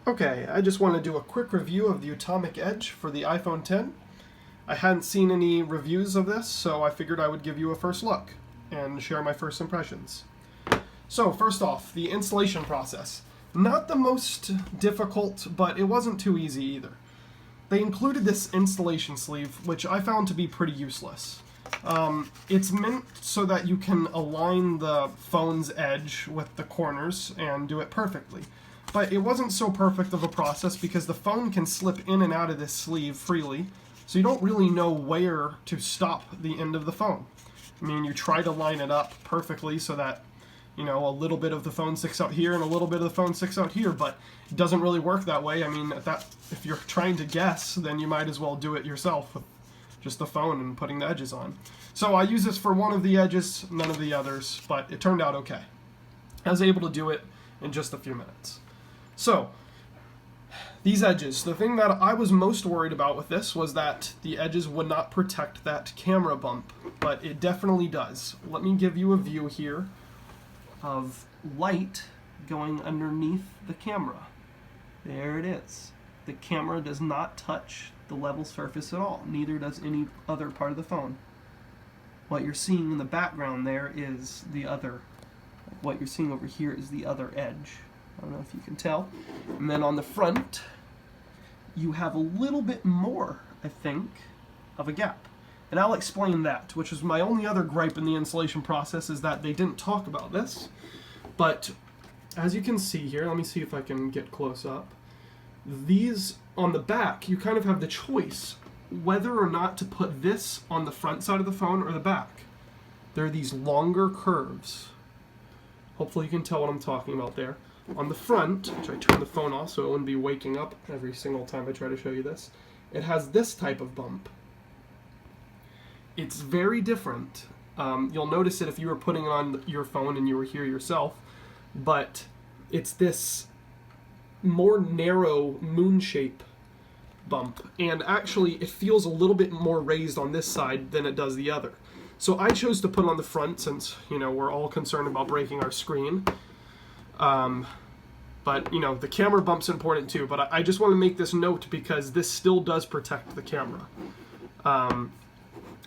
Okay, I just want to do a quick review of the Utomic EDGE for the iPhone X. I hadn't seen any reviews of this, so I figured I would give you a first look and share my first impressions. So first off, the installation process. Not the most difficult, but it wasn't too easy either. They included this installation sleeve, which I found to be pretty useless. It's meant so that you can align the phone's edge with the corners and do it perfectly. But it wasn't so perfect of a process because the phone can slip in and out of this sleeve freely, so you don't really know where to stop the end of the phone. I mean, you try to line it up perfectly so that, you know, a little bit of the phone sticks out here and a little bit of the phone sticks out here, but it doesn't really work that way. I mean, if you're trying to guess, then you might as well do it yourself with just the phone and putting the edges on. So I use this for one of the edges, none of the others, but it turned out okay. I was able to do it in just a few minutes. So, these edges, the thing that I was most worried about with this was that the edges would not protect that camera bump, but it definitely does. Let me give you a view here of light going underneath the camera. There it is. The camera does not touch the level surface at all, neither does any other part of the phone. What you're seeing in the background there is the other, what you're seeing over here is the other edge. I don't know if you can tell. And then on the front, you have a little bit more, I think, of a gap. And I'll explain that, which is my only other gripe in the installation process, is that they didn't talk about this. But as you can see here, let me see if I can get close up. These on the back, you kind of have the choice whether or not to put this on the front side of the phone or the back. There are these longer curves. Hopefully you can tell what I'm talking about there. On the front, which I turn the phone off so it wouldn't be waking up every single time I try to show you this, it has this type of bump. It's very different. You'll notice it if you were putting it on your phone and you were here yourself, but it's this more narrow moon shape bump, and actually it feels a little bit more raised on this side than it does the other. So I chose to put it on the front since, you know, we're all concerned about breaking our screen. But, you know, the camera bump's important too, but I just want to make this note because this still does protect the camera.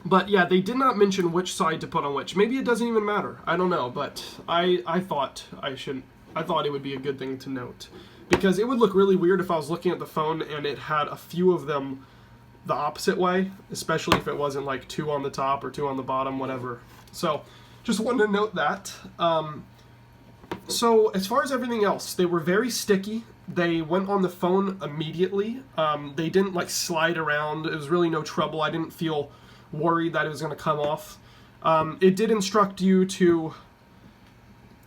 But yeah, they did not mention which side to put on which. Maybe it doesn't even matter. I don't know, but I thought it would be a good thing to note. Because it would look really weird if I was looking at the phone and it had a few of them the opposite way, especially if it wasn't like two on the top or two on the bottom, whatever. So, just wanted to note that. So, as far as everything else, they were very sticky. They went on the phone immediately. They didn't like slide around. It was really no trouble. I didn't feel worried that it was going to come off. It did instruct you to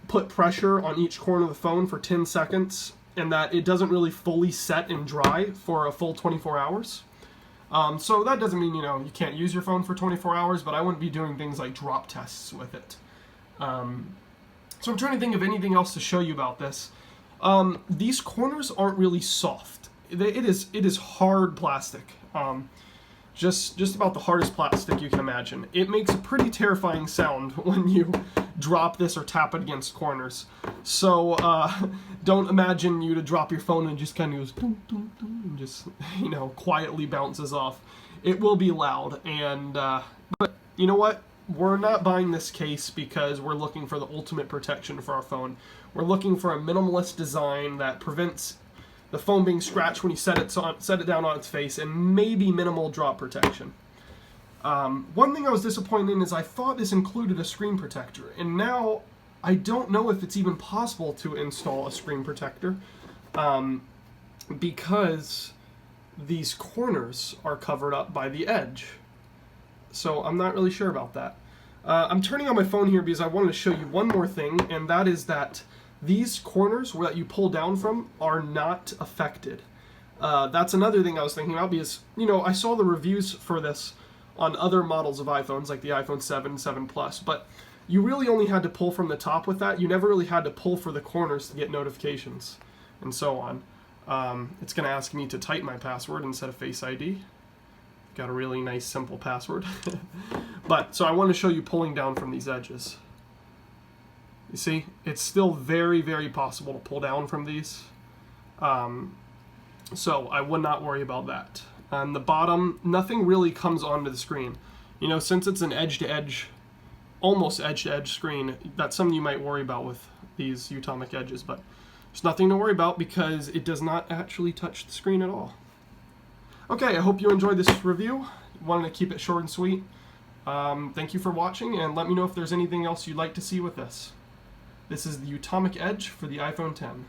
put pressure on each corner of the phone for 10 seconds, and that it doesn't really fully set and dry for a full 24 hours. So that doesn't mean, you know, you can't use your phone for 24 hours, but I wouldn't be doing things like drop tests with it. So I'm trying to think of anything else to show you about this. These corners aren't really soft. It is hard plastic. Just about the hardest plastic you can imagine. It makes a pretty terrifying sound when you drop this or tap it against corners. So don't imagine you to drop your phone and just kind of goes dun, dun, dun, and just, you know, quietly bounces off. It will be loud, and but you know what? We're not buying this case because we're looking for the ultimate protection for our phone. We're looking for a minimalist design that prevents the phone being scratched when you set it down on its face, and maybe minimal drop protection. One thing I was disappointed in is I thought this included a screen protector, and now I don't know if it's even possible to install a screen protector because these corners are covered up by the edge. So I'm not really sure about that. I'm turning on my phone here because I wanted to show you one more thing, and that is that these corners that you pull down from are not affected. That's another thing I was thinking about because, you know, I saw the reviews for this on other models of iPhones, like the iPhone 7, 7 Plus, but you really only had to pull from the top with that. You never really had to pull for the corners to get notifications, and so on. It's going to ask me to type my password instead of Face ID. Got a really nice, simple password. But, so I want to show you pulling down from these edges. You see, it's still very, very possible to pull down from these. So I would not worry about that. On the bottom, nothing really comes onto the screen. You know, since it's an edge-to-edge, almost edge-to-edge screen, that's something you might worry about with these Utomic edges, but there's nothing to worry about because it does not actually touch the screen at all. Okay, I hope you enjoyed this review. Wanted to keep it short and sweet. Thank you for watching, and let me know if there's anything else you'd like to see with this. This is the Utomic Edge for the iPhone 10.